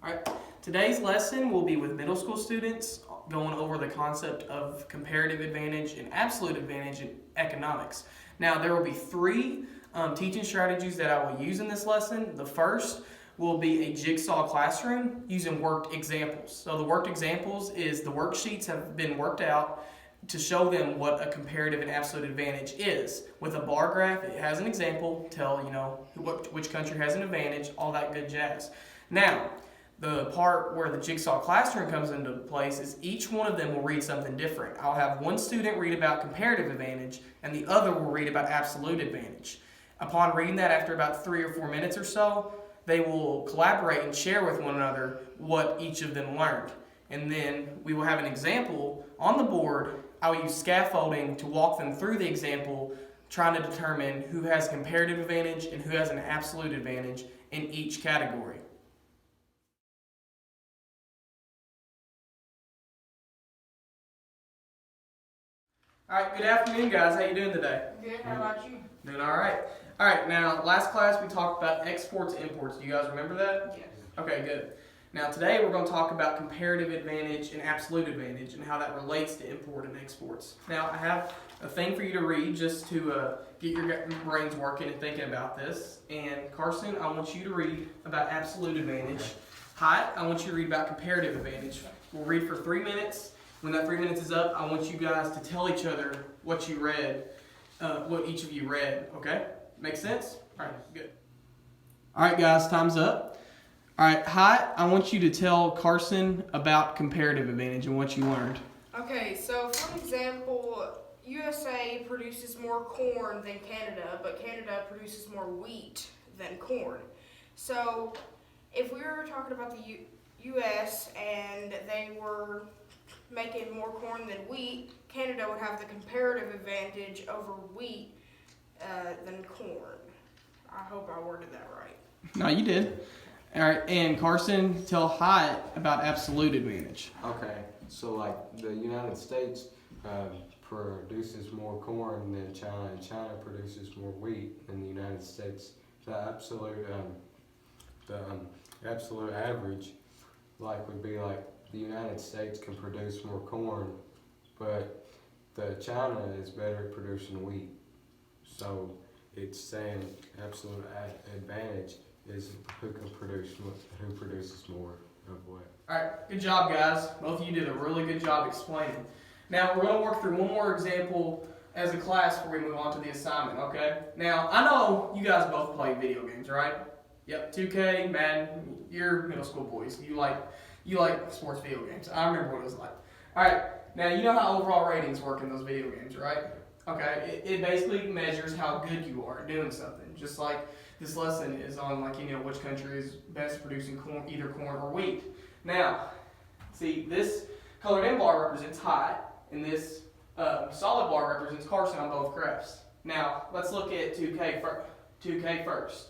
Alright, today's lesson will be with middle school students going over the concept of comparative advantage and absolute advantage in economics. Now, there will be three teaching strategies that I will use in this lesson. The first will be a jigsaw classroom using worked examples. So the worked examples is the worksheets have been worked out to show them what a comparative and absolute advantage is. With a bar graph, it has an example, tell which country has an advantage, all that good jazz. Now, the part where the jigsaw classroom comes into place is each one of them will read something different. I'll have one student read about comparative advantage and the other will read about absolute advantage. Upon reading that after about 3 or 4 minutes or so, they will collaborate and share with one another what each of them learned. And then we will have an example on the board. I'll use scaffolding to walk them through the example, trying to determine who has comparative advantage and who has an absolute advantage in each category. Alright, good afternoon guys. How you doing today? Good, how about you? Doing alright. Alright, now last class we talked about exports and imports. Do you guys remember that? Yes. Okay, good. Now today we're going to talk about comparative advantage and absolute advantage and how that relates to import and exports. Now I have a thing for you to read just to get your brains working and thinking about this. And Carson, I want you to read about absolute advantage. Hyatt, I want you to read about comparative advantage. We'll read for 3 minutes. When that 3 minutes is up, I want you guys to tell each other what you read, what each of you read, okay? Make sense? All right, good. All right, guys, time's up. All right, Hyatt, I want you to tell Carson about comparative advantage and what you learned. Okay, so for example, USA produces more corn than Canada, but Canada produces more wheat than corn. So if we were talking about the US and they were making more corn than wheat, Canada would have the comparative advantage over wheat than corn. I hope I worded that right. No, you did. All right, and Carson, tell Hyatt about absolute advantage. Okay, so like the United States produces more corn than China, and China produces more wheat than the United States. The absolute average, like, would be like the United States can produce more corn, but China is better at producing wheat. So it's saying absolute advantage is who produces more of what. All right, good job, guys. Both of you did a really good job explaining. Now, we're going to work through one more example as a class before we move on to the assignment, okay? Now, I know you guys both play video games, right? Yep, 2K, Madden, you're middle school boys. You like sports video games. I remember what it was like. All right, now you know how overall ratings work in those video games, right? Okay, it basically measures how good you are at doing something. Just like this lesson is on, which country is best producing corn, either corn or wheat. Now, see, this colored in bar represents Hyatt, and this solid bar represents Carson on both graphs. Now, let's look at 2K first.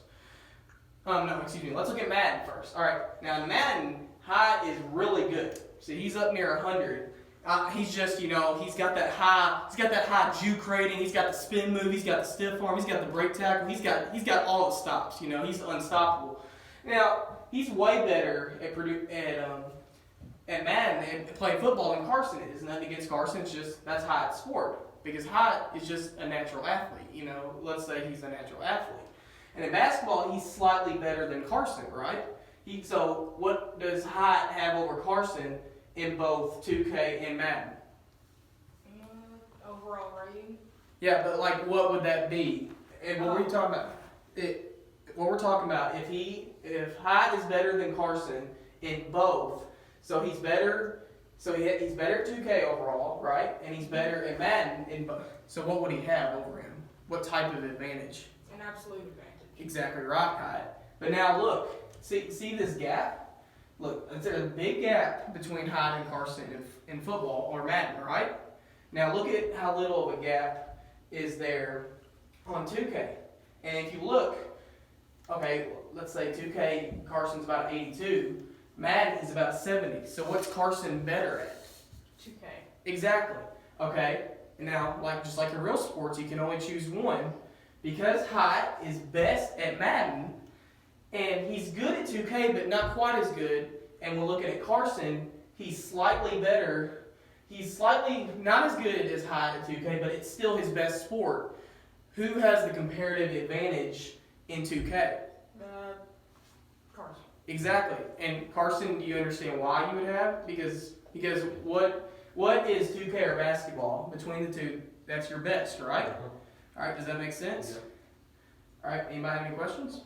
Let's look at Madden first. All right, now Madden, Hyatt is really good. See, he's up near 100. He's just, he's got that high juke rating. He's got the spin move. He's got the stiff arm. He's got the break tackle. He's got all the stops. He's unstoppable. Now, he's way better at Madden and playing football than Carson is. Nothing against Carson. It's just that's Hyatt's sport because Hyatt is just a natural athlete. Let's say he's a natural athlete. And in basketball, he's slightly better than Carson, right? So what does Hyatt have over Carson in both 2K and Madden? Overall rating? Yeah, but what would that be? And what we're talking about, if Hyatt is better than Carson in both, so he's better at 2K overall, right? And he's better at Madden in both. So what would he have over him? What type of advantage? An absolute advantage. Exactly right, Hyatt. But now look, see this gap? Look, there's a big gap between Hyatt and Carson in football or Madden, right? Now look at how little of a gap is there on 2K. And if you look, okay, let's say 2K, Carson's about 82, Madden is about 70. So what's Carson better at? 2K. Exactly. Okay. And now, just like in real sports, you can only choose one. Because Hyatt is best at Madden, And he's good at 2K, but not quite as good. And we're looking at Carson, he's slightly better. He's slightly not as good as high at 2K, but it's still his best sport. Who has the comparative advantage in 2K? Carson. Exactly. And Carson, do you understand why you would have? Because what is 2K or basketball? Between the two, that's your best, right? All right, does that make sense? Yeah. All right, anybody have any questions?